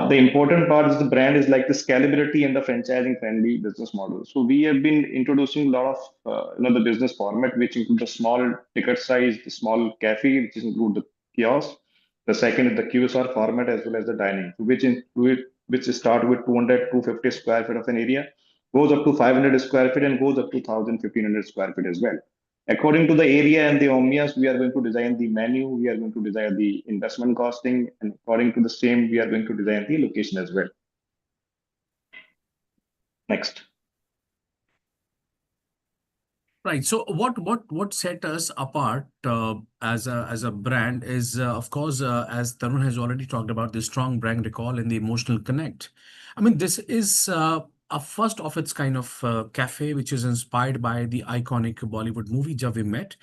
The important part is the brand is like the scalability and the franchising friendly business model. So we have been introducing a lot of the business format, which include the small ticket size, the small cafe, which include the kiosk. The second is the QSR format as well as the dining, which start with 200, 250 square feet of an area, goes up to 500 square feet and goes up to 1,000, 1,500 square feet as well. According to the area and the omnias, we are going to design the menu, we are going to design the investment costing, and according to the same, we are going to design the location as well. Next. Right. So what set us apart as a brand is of course as Tarun has already talked about, the strong brand recall and the emotional connect. I mean, this is a first of its kind of cafe which is inspired by the iconic Bollywood movie Jab We Met.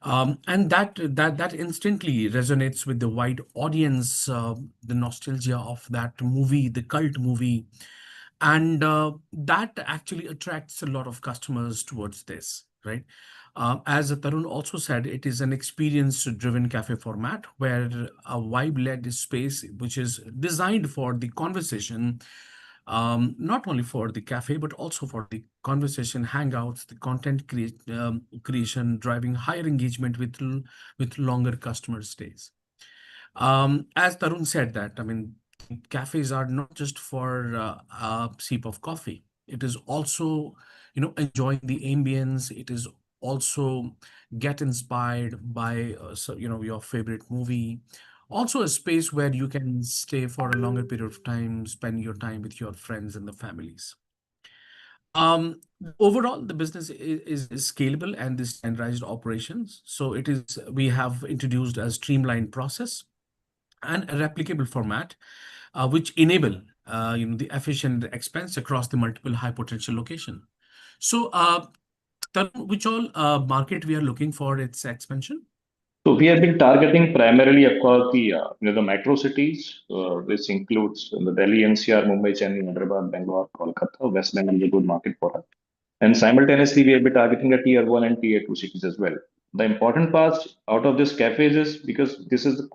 And that instantly resonates with the wide audience, the nostalgia of that movie, the cult movie, and that actually attracts a lot of customers towards this, right? As Tarun also said, it is an experience-driven cafe format where a vibe-led space, which is designed for the conversation, not only for the cafe, but also for the conversation, hangouts, the creation, driving higher engagement with longer customer stays. As Tarun said that, I mean, cafes are not just for a sip of coffee. It is also, enjoying the ambience. It is also get inspired by, your favorite movie. Also a space where you can stay for a longer period of time, spend your time with your friends and the families. Overall, the business is scalable and the standardized operations. So we have introduced a streamlined process and a replicable format, which enable the efficient expense across the multiple high potential location. So, Tarun, which all market we are looking for its expansion? So we have been targeting primarily across the the metro cities, which includes the Delhi, NCR, Mumbai, Chennai, Hyderabad, Bangalore, Kolkata. West Bengal is a good market for us. And simultaneously, we will be targeting the tier one and tier two cities as well. The important parts out of this cafes is because this is the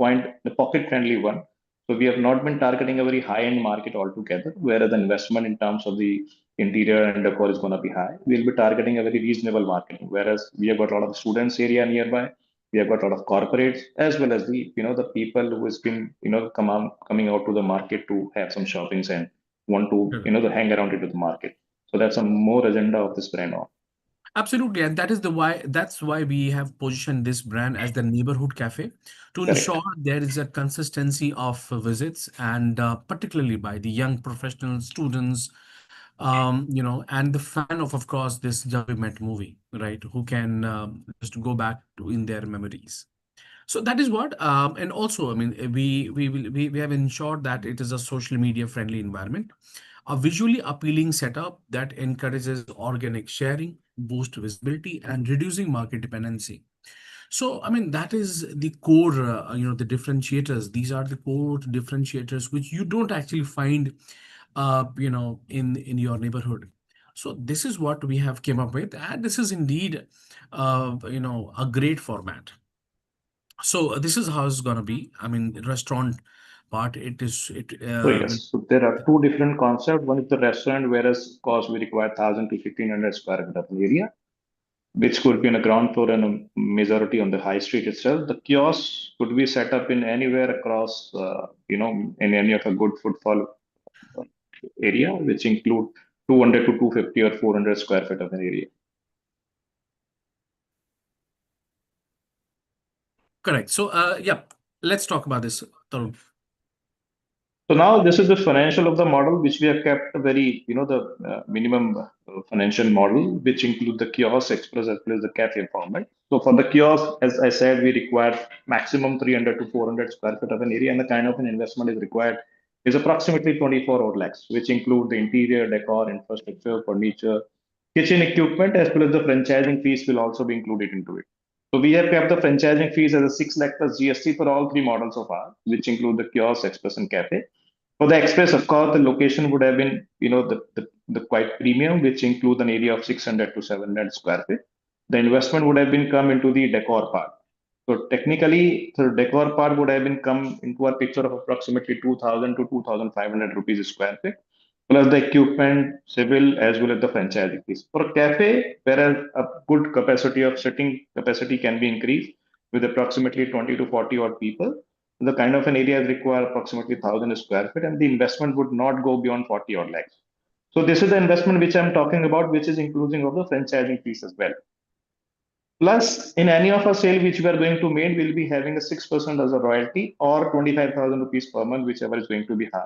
pocket friendly one. So we have not been targeting a very high end market altogether, whereas the investment in terms of the interior and decor is going to be high. We'll be targeting a very reasonable marketing, whereas we have got a lot of students area nearby. We have got a lot of corporates as well as the people who has been coming out to the market to have some shoppings and want to to hang around into the market. So that's a more agenda of this brand on. Absolutely, and that's why we have positioned this brand as the neighborhood cafe to Correct. ensure there is a consistency of visits, and particularly by the young professional students, and the fan of course, this Jab We Met movie, right? Who can just go back to in their memories. So that is what, and also, I mean, we have ensured that it is a social media friendly environment, a visually appealing setup that encourages organic sharing, boost visibility, and reducing market dependency. So, I mean, that is the core, the differentiators. These are the core differentiators which you don't actually find, in your neighborhood. So this is what we have came up with, and this is indeed, a great format. So this is how it's gonna be. I mean, restaurant part, it is it. So yes, so there are two different concepts. One is the restaurant, whereas cost we require 1,000 to 1,500 square feet of an area, which could be on the ground floor and a majority on the high street itself. The kiosk could be set up in anywhere across, in any of a good footfall area, which include 200 to 250 or 400 square feet of an area. Correct. So, yeah, let's talk about this, Tarun. So now this is the financial of the model, which we have kept a very, the minimum financial model, which include the kiosk, express as well as the cafe format. So for the kiosk, as I said, we require maximum 300 to 400 square feet of an area, and the kind of an investment is required is approximately 24 odd lakhs, which include the interior, decor, infrastructure, furniture, kitchen equipment, as well as the franchising fees will also be included into it. So we have kept the franchising fees as a 6 lakh plus GST for all three models of ours, which include the kiosk, express, and cafe. For the express, of course, the location would have been, the quite premium, which include an area of 600 to 700 square feet. The investment would have been come into the decor part. So technically, the decor part would have been come into a picture of approximately 2,000 to 2,500 rupees a square feet, plus the equipment, civil, as well as the franchise fees. For a cafe, whereas a good capacity of sitting capacity can be increased with approximately 20 to 40 odd people, the kind of an area require approximately 1,000 square feet, and the investment would not go beyond 40 odd lakhs. So this is the investment which I'm talking about, which is including of the franchising fees as well. Plus, in any of our sale which we are going to make, we'll be having a 6% as a royalty or 25,000 rupees per month, whichever is going to be high.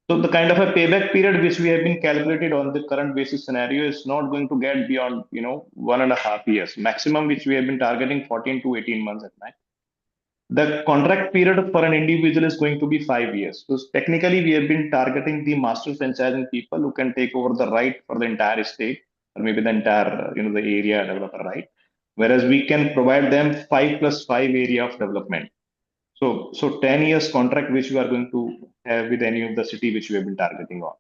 So the kind of a payback period which we have been calculated on the current basis scenario is not going to get beyond, 1.5 years. Maximum which we have been targeting 14 to 18 months at max. The contract period for an individual is going to be 5 years. So technically, we have been targeting the master franchising people who can take over the right for the entire state or maybe the entire, the area developer right. Whereas we can provide them 5+5 area of development. So 10 years contract which we are going to have with any of the city which we have been targeting on.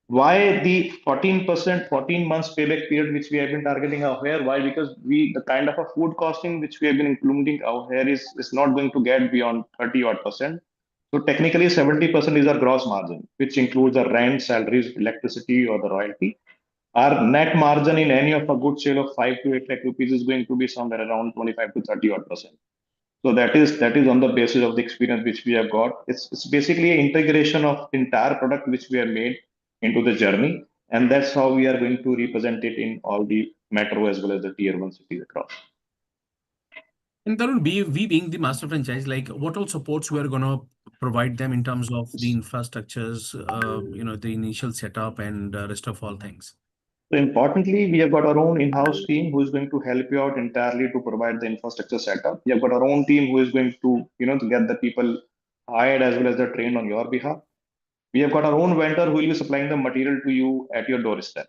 Why the 14%, 14 months payback period which we have been targeting out here? Why? Because the kind of a food costing which we have been including out here is not going to get beyond 30 odd percent. So technically 70% is our gross margin, which includes the rent, salaries, electricity, or the royalty. Our net margin in any of a good sale of 5 to 8 lakh rupees is going to be somewhere around 25 to 30 odd percent. So that is on the basis of the experience which we have got. It's basically an integration of entire product which we have made into the journey, and that's how we are going to represent it in all the metro as well as the tier one cities across. And Tarun, we being the master franchise, like what all supports we are gonna provide them in terms of the infrastructures, the initial setup and rest of all things. So importantly, we have got our own in-house team who is going to help you out entirely to provide the infrastructure setup. We have got our own team who is going to get the people hired as well as they're trained on your behalf. We have got our own vendor who will be supplying the material to you at your doorstep.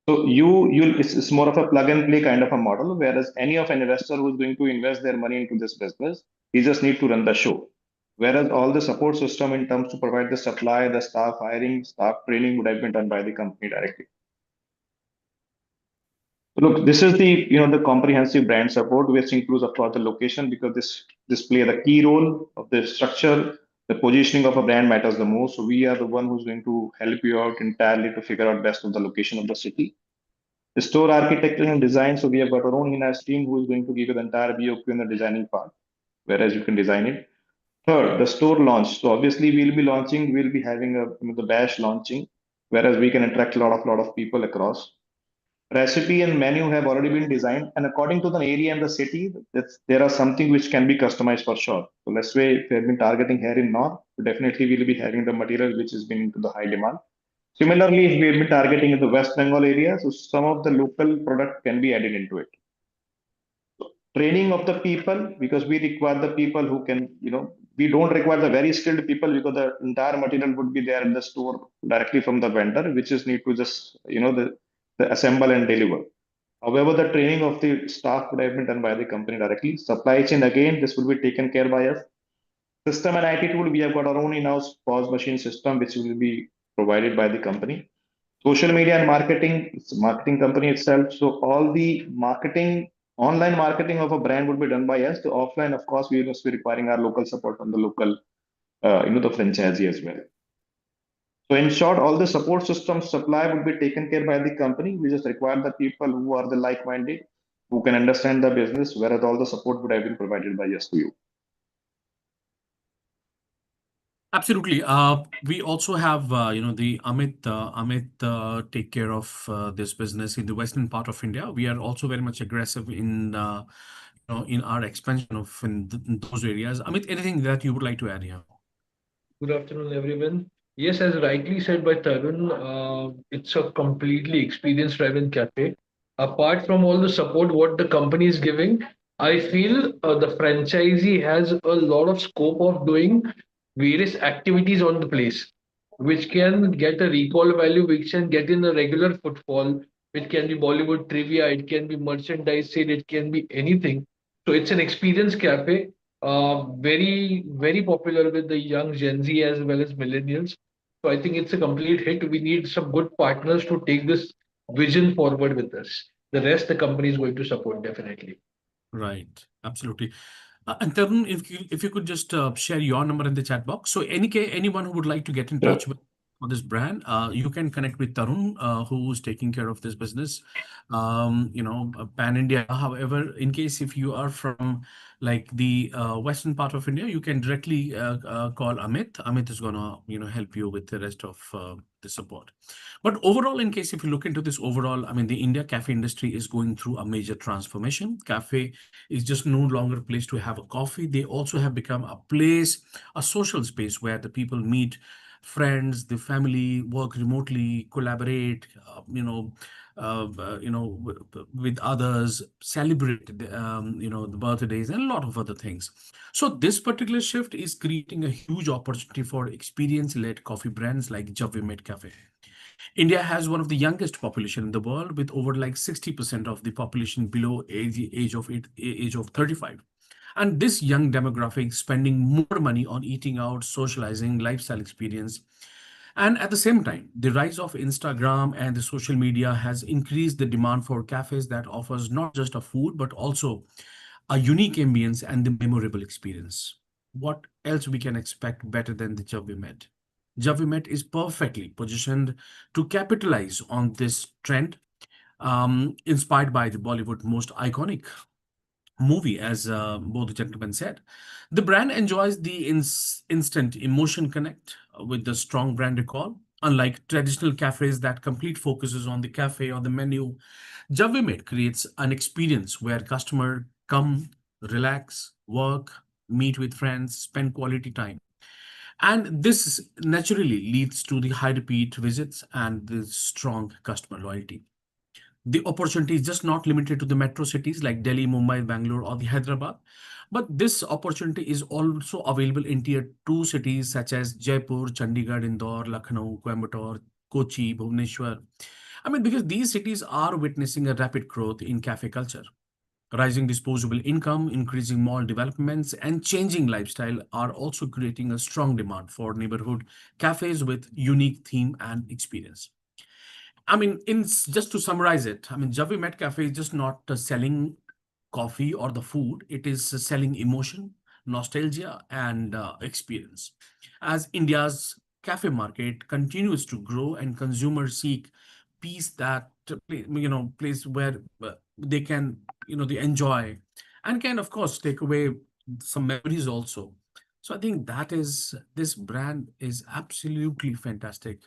So it's more of a plug and play kind of a model, whereas any of an investor who's going to invest their money into this business, he just need to run the show. Whereas all the support system in terms to provide the supply, the staff hiring, staff training would have been done by the company directly. Look, this is the comprehensive brand support, which includes of course the location because this play the key role of the structure. The positioning of a brand matters the most. So we are the one who's going to help you out entirely to figure out best of the location of the city. The store architecture and design. So we have got our own in-house team who is going to give you the entire BOQ and the designing part, whereas you can design it. Third, the store launch. So obviously we'll be having the bash launching, whereas we can attract a lot of people across. Recipe and menu have already been designed, and according to the area and the city, there are something which can be customized for sure. So let's say if we have been targeting here in North, definitely we'll be having the material which has been into the high demand. Similarly, if we have been targeting in the West Bengal area, so some of the local product can be added into it. Training of the people, because we require the people who can, we don't require the very skilled people because the entire material would be there in the store directly from the vendor, which is need to just, the assemble and deliver. However, the training of the staff would have been done by the company directly. Supply chain, again, this will be taken care by us. System and IT tool, we have got our own in-house POS machine system, which will be provided by the company. Social media and marketing, it's a marketing company itself. So all the marketing, online marketing of a brand would be done by us. The offline, of course, we must be requiring our local support from the local, the franchisee as well. So in short, all the support systems supply would be taken care by the company. We just require the people who are the like-minded, who can understand the business, whereas all the support would have been provided by us to you. Absolutely. We also have, the Amit take care of this business in the western part of India. We are also very much aggressive in our expansion of in those areas. Amit, anything that you would like to add here? Good afternoon, everyone. Yes, as rightly said by Tarun, it's a completely experience-driven cafe. Apart from all the support what the company is giving, I feel the franchisee has a lot of scope of doing various activities on the place, which can get a recall value, which can get in a regular footfall, which can be Bollywood trivia, it can be merchandise sale, it can be anything. So it's an experience cafe, very, very popular with the young Gen Z as well as millennials. So I think it's a complete hit. We need some good partners to take this vision forward with us. The rest the company is going to support definitely. Right. Absolutely. And Tarun, if you could just share your number in the chat box. So anyone who would like to get in Sure. touch with for this brand, you can connect with Tarun, who's taking care of this business. Pan India. However, in case if you are from like the western part of India, you can directly call Amit. Amit is gonna help you with the rest of the support. But overall, in case if you look into this overall, I mean, the India cafe industry is going through a major transformation. Cafe is just no longer a place to have a coffee. They also have become a place, a social space where the people meet friends, the family, work remotely, collaborate, with others, celebrate, the birthdays and a lot of other things. So this particular shift is creating a huge opportunity for experience-led coffee brands like Jab We Met Cafe. India has one of the youngest population in the world, with over like 60% of the population below age of 35. And this young demographic spending more money on eating out, socializing, lifestyle experience. And at the same time, the rise of Instagram and the social media has increased the demand for cafes that offers not just a food, but also a unique ambience and the memorable experience. What else we can expect better than the Jab We Met? Jab We Met is perfectly positioned to capitalize on this trend, inspired by the Bollywood most iconic movie, as both the gentlemen said. The brand enjoys the instant emotion connect with the strong brand recall. Unlike traditional cafes that complete focuses on the cafe or the menu, Javimate creates an experience where customer come, relax, work, meet with friends, spend quality time. And this naturally leads to the high repeat visits and the strong customer loyalty. The opportunity is just not limited to the metro cities like Delhi, Mumbai, Bangalore, or the Hyderabad, but this opportunity is also available in tier 2 cities such as Jaipur, Chandigarh, Indore, Lucknow, Coimbatore, Kochi, Bhubaneswar. I mean, because these cities are witnessing a rapid growth in cafe culture. Rising disposable income, increasing mall developments, and changing lifestyle are also creating a strong demand for neighborhood cafes with unique theme and experience. I mean, just to summarize it, I mean, Javi Met Cafe is just not selling coffee or the food. It is selling emotion, nostalgia, and experience. As India's cafe market continues to grow and consumers seek peace that place where they can they enjoy and can of course take away some memories also. So I think that is this brand is absolutely fantastic.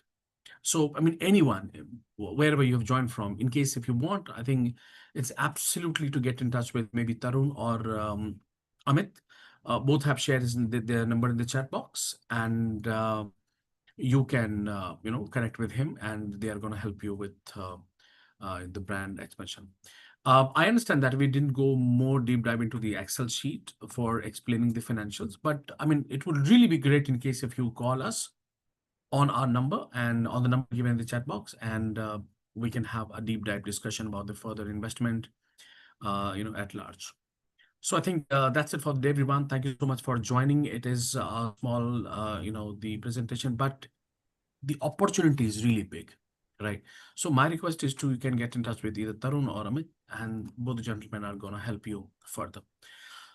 So, I mean, anyone, wherever you have joined from, in case if you want, I think it's absolutely to get in touch with maybe Tarun or Amit. Both have shared their number in the chat box, and you can, connect with him, and they are going to help you with the brand expansion. I understand that we didn't go more deep dive into the Excel sheet for explaining the financials, but I mean, it would really be great in case if you call us on our number and on the number given in the chat box, and we can have a deep dive discussion about the further investment, at large. So I think that's it for the day, everyone. Thank you so much for joining. It is a small, the presentation, but the opportunity is really big, right? So my request is to you can get in touch with either Tarun or Amit, and both the gentlemen are going to help you further.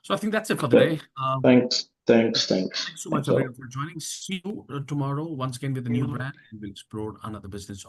So I think that's it for the Yeah. day. Thanks. Thanks. Thanks Thanks. so much, Thanks a lot. everyone, for joining. See you tomorrow once again with a new brand, and we'll explore another business